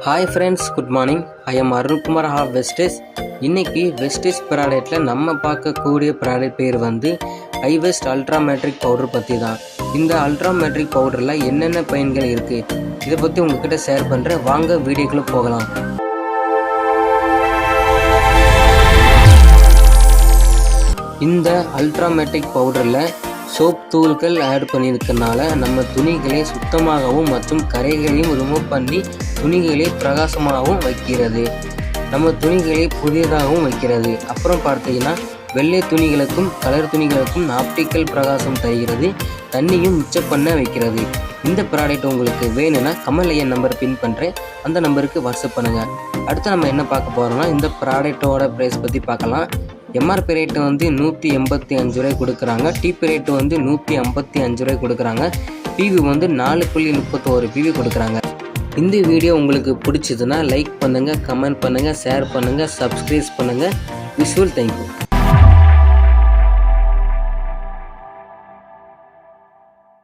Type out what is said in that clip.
Hi friends, good morning. I am Arunkumar of wastage. இன்றைக்கி wastage ப்ராடக்ட்டில் நம்ம பார்க்கக்கூடிய ப்ராடக்ட் பேர் வந்து ஐவெஸ்ட் அல்ட்ரா மேட்ரிக் பவுடர் பற்றி தான். இந்த அல்ட்ரா மேட்ரிக் பவுடரில் என்னென்ன பயன்கள் இருக்குது இதை பற்றி உங்கள்கிட்ட ஷேர் பண்ணுறேன். வாங்க வீடியோக்குள்ளே போகலாம். இந்த அல்ட்ரா மேட்ரிக் பவுடரில் சோப் தூள்கள் ஆட் பண்ணியிருக்கனால நம்ம துணிகளை சுத்தமாகவும் மற்றும் கரைகளையும் ரிமூவ் பண்ணி துணிகளை பிரகாசமாகவும் வைக்கிறது. நம்ம துணிகளை புதியதாகவும் வைக்கிறது. அப்புறம் பார்த்தீங்கன்னா வெள்ளை துணிகளுக்கும் கலர் துணிகளுக்கும் ஆப்டிக்கல் பிரகாசம் தருகிறது. தண்ணியும் மிச்சம் பண்ண வைக்கிறது. இந்த ப்ராடக்ட் உங்களுக்கு வேணும்னா கமெண்ட்ல என் நம்பர் பின் பண்ணுறேன், அந்த நம்பருக்கு வாட்ஸ்அப் பண்ணுங்கள். அடுத்து நம்ம என்ன பார்க்க போகிறோம்னா இந்த ப்ராடக்டோட ப்ரைஸ் பற்றி பார்க்கலாம். எம்ஆர்பி ரேட்டு வந்து 185 ரூபாய் கொடுக்குறாங்க. டிபி ரேட்டு வந்து 155 ரூபாய் கொடுக்குறாங்க. பிவி வந்து 4.31 பிவி கொடுக்குறாங்க. இந்த வீடியோ உங்களுக்கு பிடிச்சதுன்னா லைக் பண்ணுங்கள், கமெண்ட் பண்ணுங்கள், ஷேர் பண்ணுங்கள், சப்ஸ்கிரைப் பண்ணுங்கள். Visual thank you.